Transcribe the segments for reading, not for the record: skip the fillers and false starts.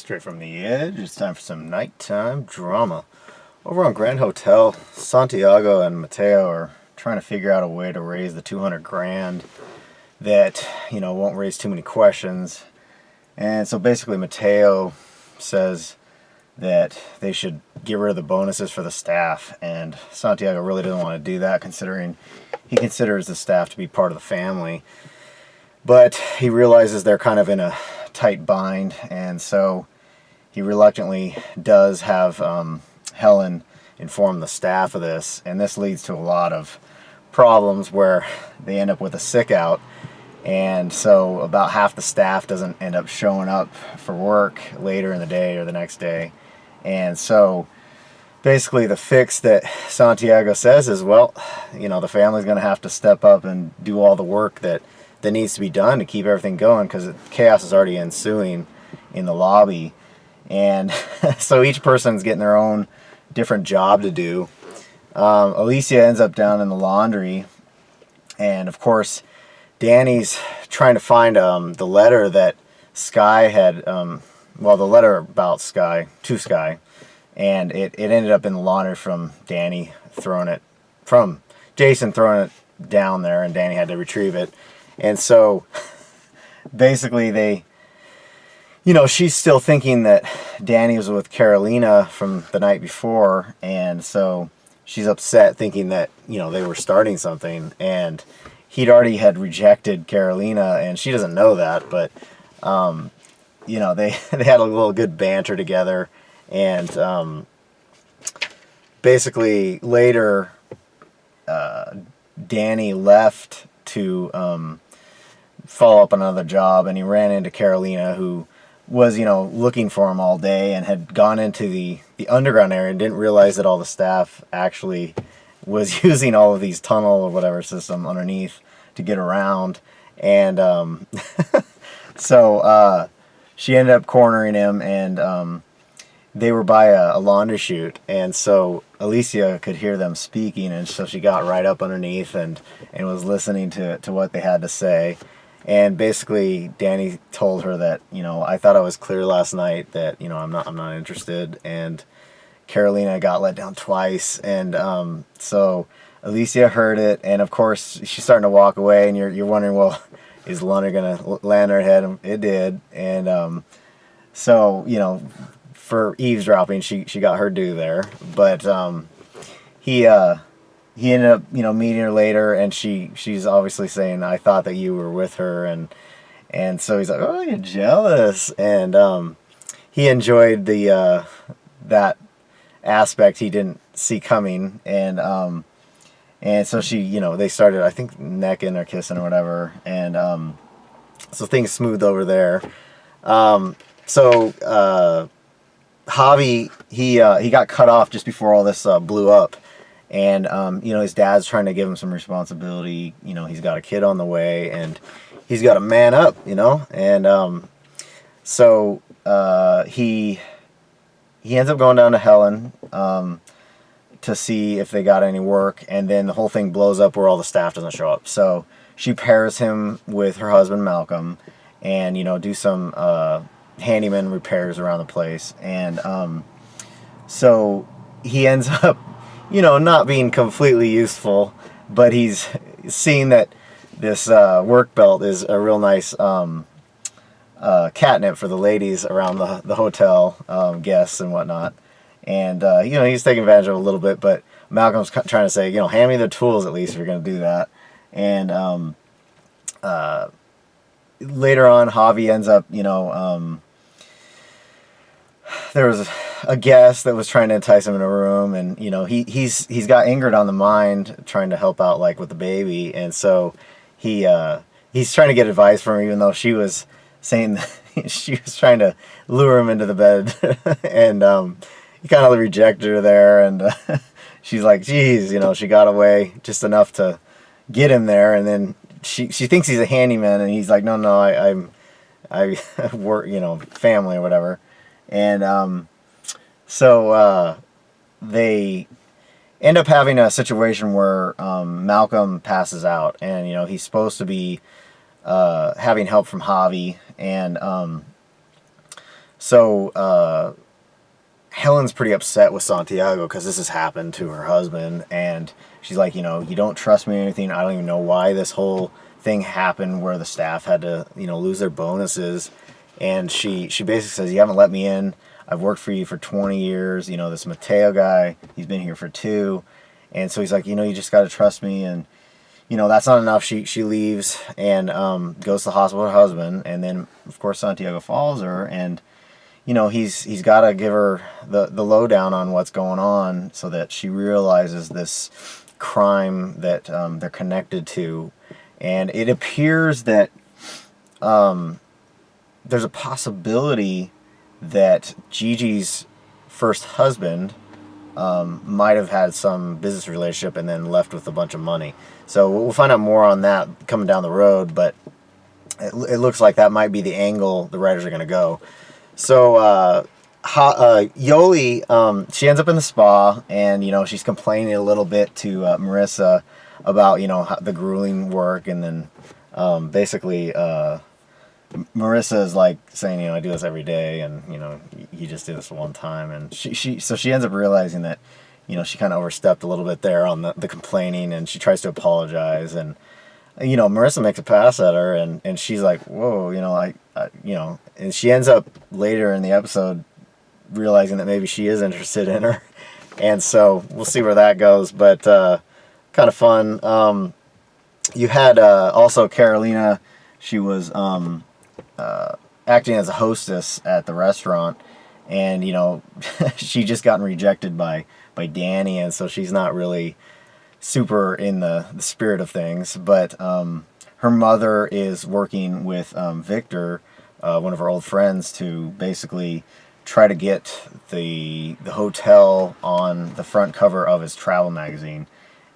Straight from the edge, it's time for some nighttime drama. Over on Grand Hotel, Santiago and Mateo are trying to figure out a way to raise the 200 grand that, won't raise too many questions. And so basically Mateo says that they should get rid of the bonuses for the staff, and Santiago really doesn't want to do that considering he considers the staff to be part of the family. But he realizes they're kind of in a tight bind, and so he reluctantly does have Helen inform the staff of this, and this leads to a lot of problems where they end up with a Sickout, and so about half the staff doesn't end up showing up for work later in the day or the next day. And so basically the fix that Santiago says is, well, the family's going to have to step up and do all the work that needs to be done to keep everything going, because chaos is already ensuing in the lobby. And so each person's getting their own different job to do. Alicia ends up down in the laundry, and of course Danny's trying to find the letter that Sky had, the letter about Sky to Sky, and it ended up in the laundry from Jason throwing it down there, and Danny had to retrieve it. And so basically she's still thinking that Danny was with Carolina from the night before, and so she's upset thinking that, they were starting something, and he'd already had rejected Carolina, and she doesn't know that, but, they had a little good banter together, and basically later Danny left to follow up on another job, and he ran into Carolina, who was, looking for him all day and had gone into the underground area and didn't realize that all the staff actually was using all of these tunnel or whatever system underneath to get around. And so she ended up cornering him, and they were by a laundry chute, and so Alicia could hear them speaking, and so she got right up underneath and was listening to what they had to say. And basically Danny told her that, I thought I was clear last night that, I'm not interested. And Carolina got let down twice. And so Alicia heard it, and of course she's starting to walk away, and you're wondering, well, is the laundry going to land on her head? And it did. And so, for eavesdropping, she got her due there. But he ended up, meeting her later, and she's obviously saying, I thought that you were with her, and so he's like, oh, you're jealous. And he enjoyed the that aspect he didn't see coming, and so she, they started, I think, necking or kissing or whatever, and so things smoothed over there. So Javi, he got cut off just before all this blew up. And, his dad's trying to give him some responsibility. He's got a kid on the way, and he's got to man up, And so he ends up going down to Helen to see if they got any work, and then the whole thing blows up where all the staff doesn't show up. So she pairs him with her husband, Malcolm, and, do some handyman repairs around the place. And so he ends up not being completely useful, but he's seeing that this work belt is a real nice catnip for the ladies around the hotel, guests and whatnot. And, he's taking advantage of it a little bit, but Malcolm's trying to say, hand me the tools at least if you're going to do that. And later on, Javi ends up, there was a guest that was trying to entice him in a room, and he's got Ingrid on the mind, trying to help out with the baby, and so he's trying to get advice from her, even though she was saying that she was trying to lure him into the bed, and he kind of rejected her there, and she's like, geez, she got away just enough to get him there, and then she thinks he's a handyman, and he's like, no, I work, family or whatever. And so they end up having a situation where Malcolm passes out, and he's supposed to be having help from Javi, and So Helen's pretty upset with Santiago because this has happened to her husband, and she's like, you don't trust me or anything. I don't even know why this whole thing happened where the staff had to, lose their bonuses. And she basically says, you haven't let me in. I've worked for you for 20 years. This Mateo guy, he's been here for 2. And so he's like, you just got to trust me. And, that's not enough. She leaves and goes to the hospital with her husband. And then, of course, Santiago follows her. And, he's got to give her the lowdown on what's going on so that she realizes this crime that they're connected to. And it appears that there's a possibility that Gigi's first husband might have had some business relationship and then left with a bunch of money. So we'll find out more on that coming down the road, but it looks like that might be the angle the writers are going to go. So Yoli, she ends up in the spa, and she's complaining a little bit to Marisa about the grueling work, and then basically Marisa is like saying, I do this every day, and you just do this one time, and she ends up realizing that she kind of overstepped a little bit there on the complaining, and she tries to apologize, and Marisa makes a pass at her, and she's like, whoa, and she ends up later in the episode realizing that maybe she is interested in her, and so we'll see where that goes, but kind of fun. You had also Carolina. She was acting as a hostess at the restaurant, and she just gotten rejected by Danny, and so she's not really super in the spirit of things, but her mother is working with Victor, one of her old friends, to basically try to get the hotel on the front cover of his travel magazine.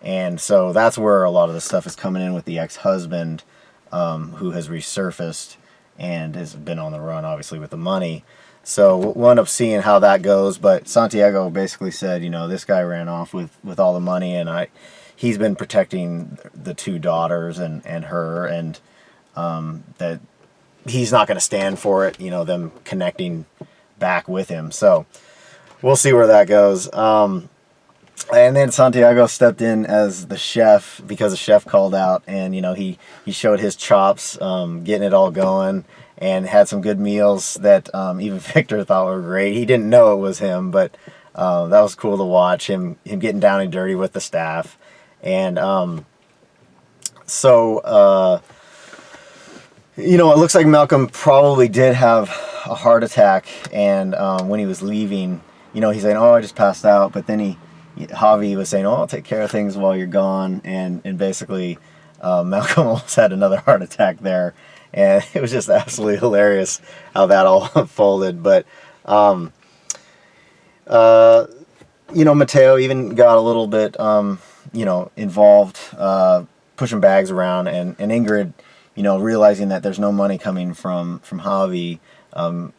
And so that's where a lot of the stuff is coming in with the ex-husband, who has resurfaced and has been on the run, obviously, with the money. So we'll end up seeing how that goes. But Santiago basically said, this guy ran off with all the money, and he's been protecting the 2 daughters and her, and that he's not going to stand for it, them connecting back with him. So we'll see where that goes. And then Santiago stepped in as the chef because the chef called out, and he showed his chops, getting it all going, and had some good meals that even Victor thought were great. He didn't know it was him, but that was cool to watch him getting down and dirty with the staff. And it looks like Malcolm probably did have a heart attack, and when he was leaving, he's saying, "Oh, I just passed out," but then Javi was saying, "Oh, I'll take care of things while you're gone," and basically Malcolm almost had another heart attack there, and it was just absolutely hilarious how that all unfolded. But Mateo even got a little bit involved, pushing bags around, and Ingrid, realizing that there's no money coming from Javi.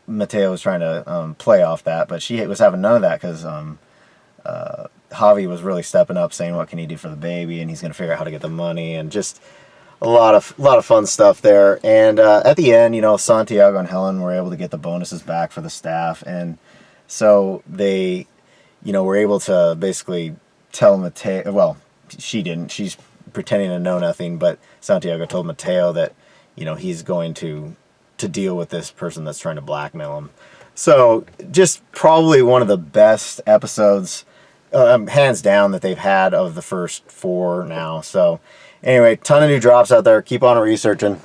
Mateo was trying to play off that, but she was having none of that because Javi was really stepping up, saying what can he do for the baby, and he's going to figure out how to get the money, and just a lot of fun stuff there. And at the end, Santiago and Helen were able to get the bonuses back for the staff, and so they, were able to basically tell Mateo. Well, she didn't. She's pretending to know nothing, but Santiago told Mateo that he's going to deal with this person that's trying to blackmail him. So just probably one of the best episodes, hands down, that they've had of the first 4 now. So anyway, ton of new drops out there. Keep on researching.